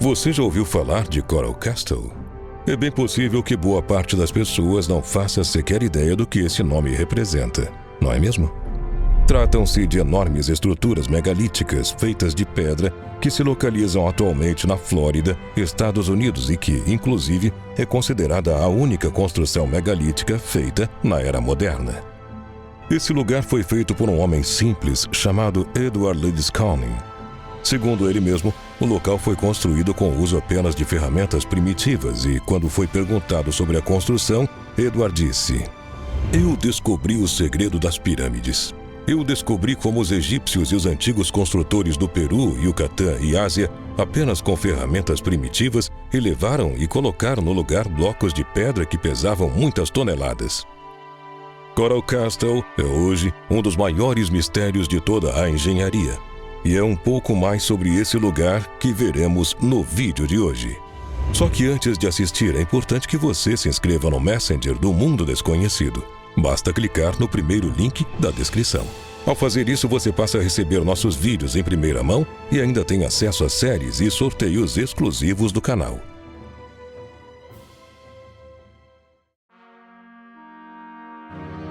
Você já ouviu falar de Coral Castle? É bem possível que boa parte das pessoas não faça sequer ideia do que esse nome representa, não é mesmo? Tratam-se de enormes estruturas megalíticas feitas de pedra que se localizam atualmente na Flórida, Estados Unidos e que, inclusive, é considerada a única construção megalítica feita na era moderna. Esse lugar foi feito por um homem simples chamado Edward Leedskalnin. Segundo ele mesmo, o local foi construído com o uso apenas de ferramentas primitivas e, quando foi perguntado sobre a construção, Edward disse: "Eu descobri o segredo das pirâmides. Eu descobri como os egípcios e os antigos construtores do Peru, Yucatã e Ásia, apenas com ferramentas primitivas, elevaram e colocaram no lugar blocos de pedra que pesavam muitas toneladas." Coral Castle é hoje um dos maiores mistérios de toda a engenharia. E é um pouco mais sobre esse lugar que veremos no vídeo de hoje. Só que antes de assistir, é importante que você se inscreva no Messenger do Mundo Desconhecido. Basta clicar no primeiro link da descrição. Ao fazer isso, você passa a receber nossos vídeos em primeira mão e ainda tem acesso a séries e sorteios exclusivos do canal.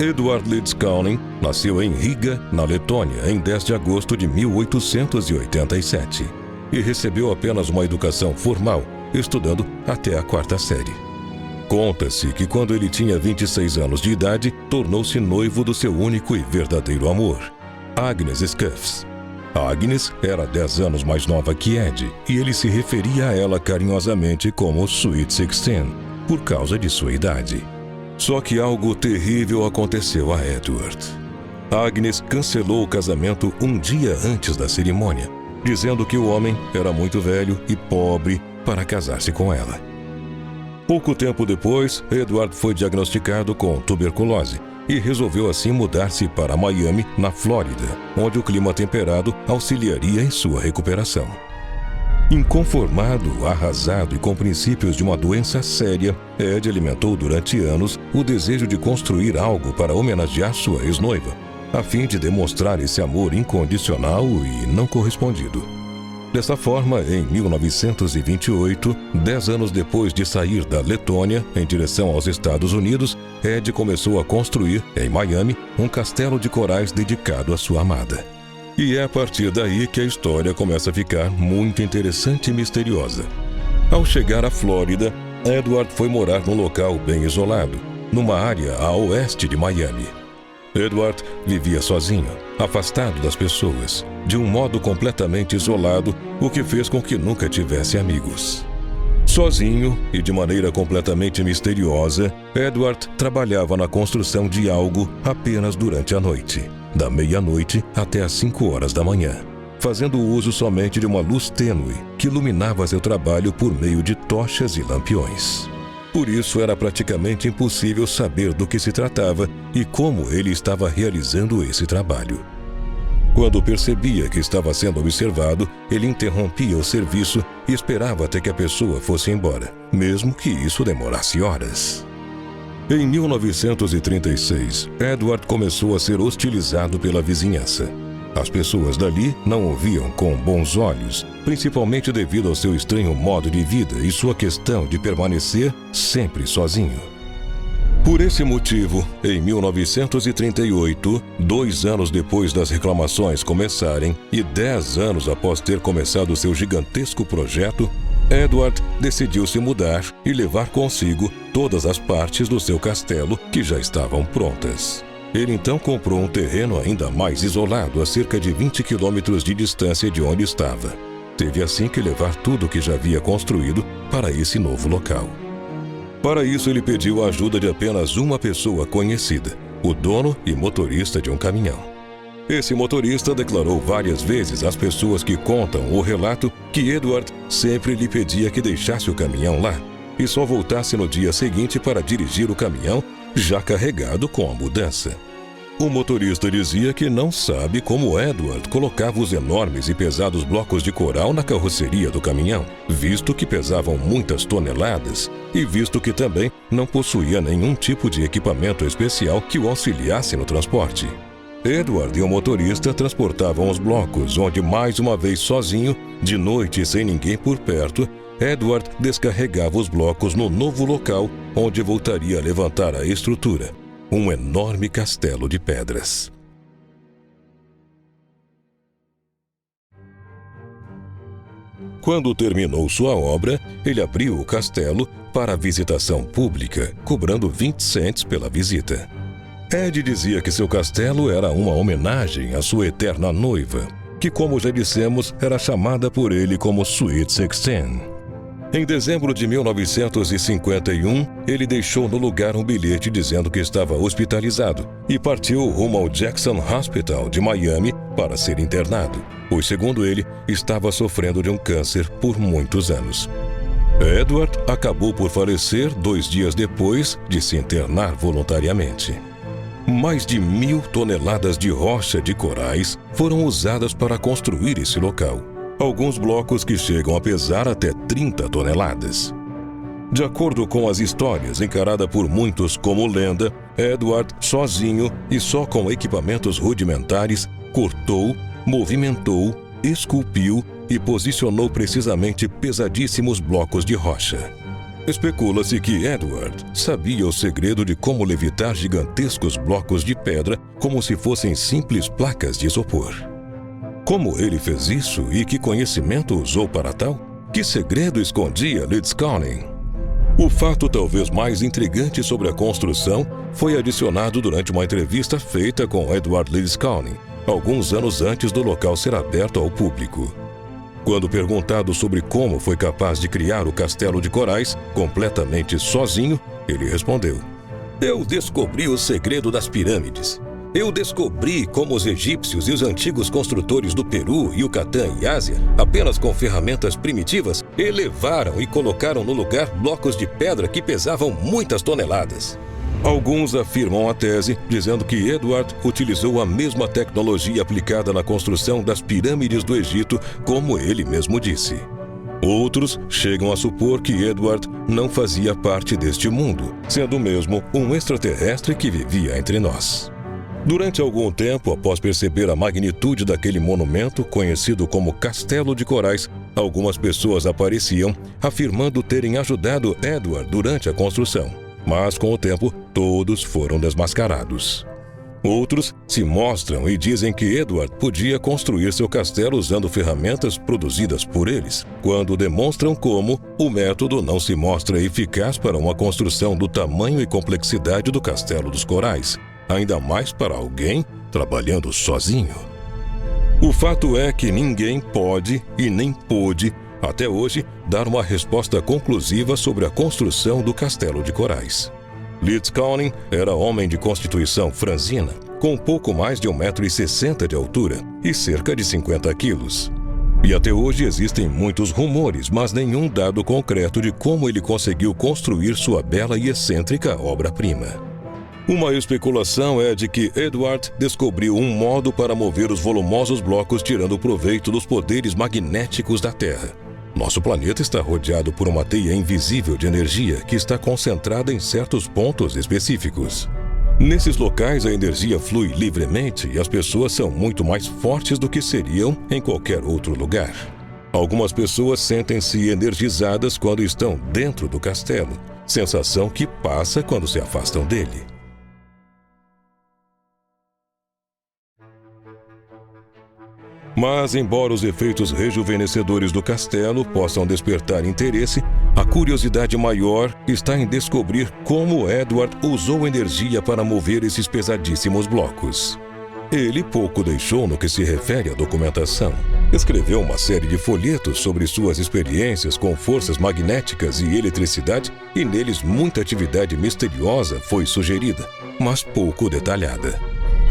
Edward Leedskalnin nasceu em Riga, na Letônia, em 10 de agosto de 1887 e recebeu apenas uma educação formal, estudando até a 4ª série. Conta-se que quando ele tinha 26 anos de idade, tornou-se noivo do seu único e verdadeiro amor, Agnes Scuffs. Agnes era 10 anos mais nova que Ed e ele se referia a ela carinhosamente como Sweet 16, por causa de sua idade. Só que algo terrível aconteceu a Edward. Agnes cancelou o casamento um dia antes da cerimônia, dizendo que o homem era muito velho e pobre para casar-se com ela. Pouco tempo depois, Edward foi diagnosticado com tuberculose e resolveu assim mudar-se para Miami, na Flórida, onde o clima temperado auxiliaria em sua recuperação. Inconformado, arrasado e com princípios de uma doença séria, Ed alimentou durante anos o desejo de construir algo para homenagear sua ex-noiva, a fim de demonstrar esse amor incondicional e não correspondido. Dessa forma, em 1928, 10 anos depois de sair da Letônia em direção aos Estados Unidos, Ed começou a construir, em Miami, um castelo de corais dedicado à sua amada. E é a partir daí que a história começa a ficar muito interessante e misteriosa. Ao chegar à Flórida, Edward foi morar num local bem isolado, numa área a oeste de Miami. Edward vivia sozinho, afastado das pessoas, de um modo completamente isolado, o que fez com que nunca tivesse amigos. Sozinho e de maneira completamente misteriosa, Edward trabalhava na construção de algo apenas durante a noite, da meia-noite até às 5 horas da manhã, fazendo uso somente de uma luz tênue que iluminava seu trabalho por meio de tochas e lampiões. Por isso era praticamente impossível saber do que se tratava e como ele estava realizando esse trabalho. Quando percebia que estava sendo observado, ele interrompia o serviço e esperava até que a pessoa fosse embora, mesmo que isso demorasse horas. Em 1936, Edward começou a ser hostilizado pela vizinhança. As pessoas dali não o viam com bons olhos, principalmente devido ao seu estranho modo de vida e sua questão de permanecer sempre sozinho. Por esse motivo, em 1938, 2 anos depois das reclamações começarem e 10 anos após ter começado seu gigantesco projeto, Edward decidiu se mudar e levar consigo todas as partes do seu castelo que já estavam prontas. Ele então comprou um terreno ainda mais isolado a cerca de 20 quilômetros de distância de onde estava. Teve assim que levar tudo o que já havia construído para esse novo local. Para isso, ele pediu a ajuda de apenas uma pessoa conhecida, o dono e motorista de um caminhão. Esse motorista declarou várias vezes às pessoas que contam o relato que Edward sempre lhe pedia que deixasse o caminhão lá e só voltasse no dia seguinte para dirigir o caminhão já carregado com a mudança. O motorista dizia que não sabe como Edward colocava os enormes e pesados blocos de coral na carroceria do caminhão, visto que pesavam muitas toneladas e visto que também não possuía nenhum tipo de equipamento especial que o auxiliasse no transporte. Edward e o motorista transportavam os blocos, onde mais uma vez sozinho, de noite sem ninguém por perto, Edward descarregava os blocos no novo local onde voltaria a levantar a estrutura, um enorme castelo de pedras. Quando terminou sua obra, ele abriu o castelo para a visitação pública, cobrando 20 cents pela visita. Ed dizia que seu castelo era uma homenagem à sua eterna noiva, que, como já dissemos, era chamada por ele como Sweet 16. Em dezembro de 1951, ele deixou no lugar um bilhete dizendo que estava hospitalizado e partiu rumo ao Jackson Hospital de Miami para ser internado, pois, segundo ele, estava sofrendo de um câncer por muitos anos. Edward acabou por falecer 2 dias depois de se internar voluntariamente. Mais de 1.000 toneladas de rocha de corais foram usadas para construir esse local. Alguns blocos que chegam a pesar até 30 toneladas. De acordo com as histórias, encarada por muitos como lenda, Edward, sozinho e só com equipamentos rudimentares, cortou, movimentou, esculpiu e posicionou precisamente pesadíssimos blocos de rocha. Especula-se que Edward sabia o segredo de como levitar gigantescos blocos de pedra como se fossem simples placas de isopor. Como ele fez isso e que conhecimento usou para tal? Que segredo escondia Lidscalning? O fato talvez mais intrigante sobre a construção foi adicionado durante uma entrevista feita com Edward Lidscalning, alguns anos antes do local ser aberto ao público. Quando perguntado sobre como foi capaz de criar o Castelo de Corais completamente sozinho, ele respondeu: "Eu descobri o segredo das pirâmides. Eu descobri como os egípcios e os antigos construtores do Peru, Yucatã e Ásia, apenas com ferramentas primitivas, elevaram e colocaram no lugar blocos de pedra que pesavam muitas toneladas." Alguns afirmam a tese, dizendo que Edward utilizou a mesma tecnologia aplicada na construção das pirâmides do Egito, como ele mesmo disse. Outros chegam a supor que Edward não fazia parte deste mundo, sendo mesmo um extraterrestre que vivia entre nós. Durante algum tempo, após perceber a magnitude daquele monumento, conhecido como Castelo de Corais, algumas pessoas apareciam, afirmando terem ajudado Edward durante a construção. Mas, com o tempo, todos foram desmascarados. Outros se mostram e dizem que Edward podia construir seu castelo usando ferramentas produzidas por eles, quando demonstram como o método não se mostra eficaz para uma construção do tamanho e complexidade do Castelo dos Corais, ainda mais para alguém trabalhando sozinho. O fato é que ninguém pode e nem pôde, até hoje, dar uma resposta conclusiva sobre a construção do Castelo de Corais. Lidscalning era homem de constituição franzina, com pouco mais de 1,60 m de altura e cerca de 50 quilos. E até hoje existem muitos rumores, mas nenhum dado concreto de como ele conseguiu construir sua bela e excêntrica obra-prima. Uma especulação é de que Edward descobriu um modo para mover os volumosos blocos tirando proveito dos poderes magnéticos da Terra. Nosso planeta está rodeado por uma teia invisível de energia que está concentrada em certos pontos específicos. Nesses locais, a energia flui livremente e as pessoas são muito mais fortes do que seriam em qualquer outro lugar. Algumas pessoas sentem-se energizadas quando estão dentro do castelo, sensação que passa quando se afastam dele. Mas, embora os efeitos rejuvenescedores do castelo possam despertar interesse, a curiosidade maior está em descobrir como Edward usou energia para mover esses pesadíssimos blocos. Ele pouco deixou no que se refere à documentação. Escreveu uma série de folhetos sobre suas experiências com forças magnéticas e eletricidade, e neles muita atividade misteriosa foi sugerida, mas pouco detalhada.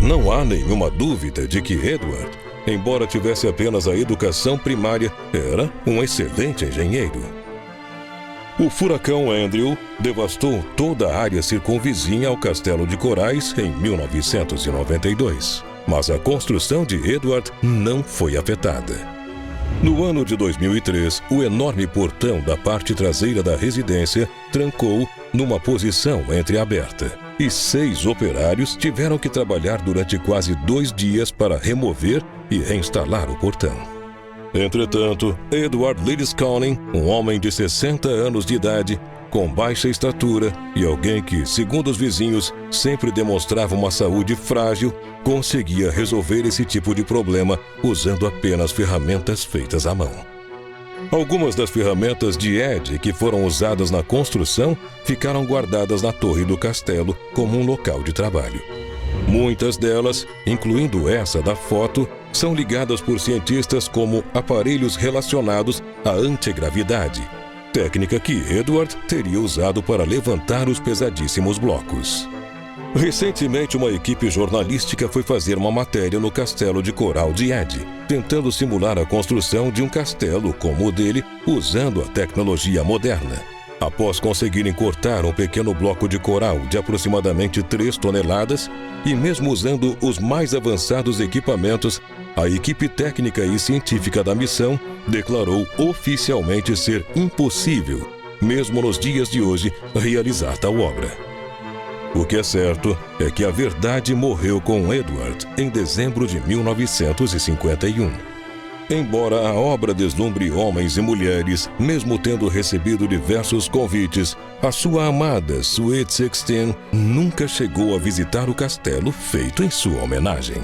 Não há nenhuma dúvida de que Edward, embora tivesse apenas a educação primária, era um excelente engenheiro. O furacão Andrew devastou toda a área circunvizinha ao Castelo de Corais em 1992, mas a construção de Edward não foi afetada. No ano de 2003, o enorme portão da parte traseira da residência trancou numa posição entreaberta, e 6 operários tiveram que trabalhar durante quase 2 dias para remover e reinstalar o portão. Entretanto, Edward Liddesconing, um homem de 60 anos de idade, com baixa estatura e alguém que, segundo os vizinhos, sempre demonstrava uma saúde frágil, conseguia resolver esse tipo de problema usando apenas ferramentas feitas à mão. Algumas das ferramentas de Ed que foram usadas na construção ficaram guardadas na torre do castelo como um local de trabalho. Muitas delas, incluindo essa da foto, são ligadas por cientistas como aparelhos relacionados à antigravidade, técnica que Edward teria usado para levantar os pesadíssimos blocos. Recentemente, uma equipe jornalística foi fazer uma matéria no castelo de coral de Ed, tentando simular a construção de um castelo como o dele, usando a tecnologia moderna. Após conseguirem cortar um pequeno bloco de coral de aproximadamente 3 toneladas, e mesmo usando os mais avançados equipamentos, a equipe técnica e científica da missão declarou oficialmente ser impossível, mesmo nos dias de hoje, realizar tal obra. O que é certo é que a verdade morreu com Edward em dezembro de 1951. Embora a obra deslumbre homens e mulheres, mesmo tendo recebido diversos convites, a sua amada Sweet 16 nunca chegou a visitar o castelo feito em sua homenagem.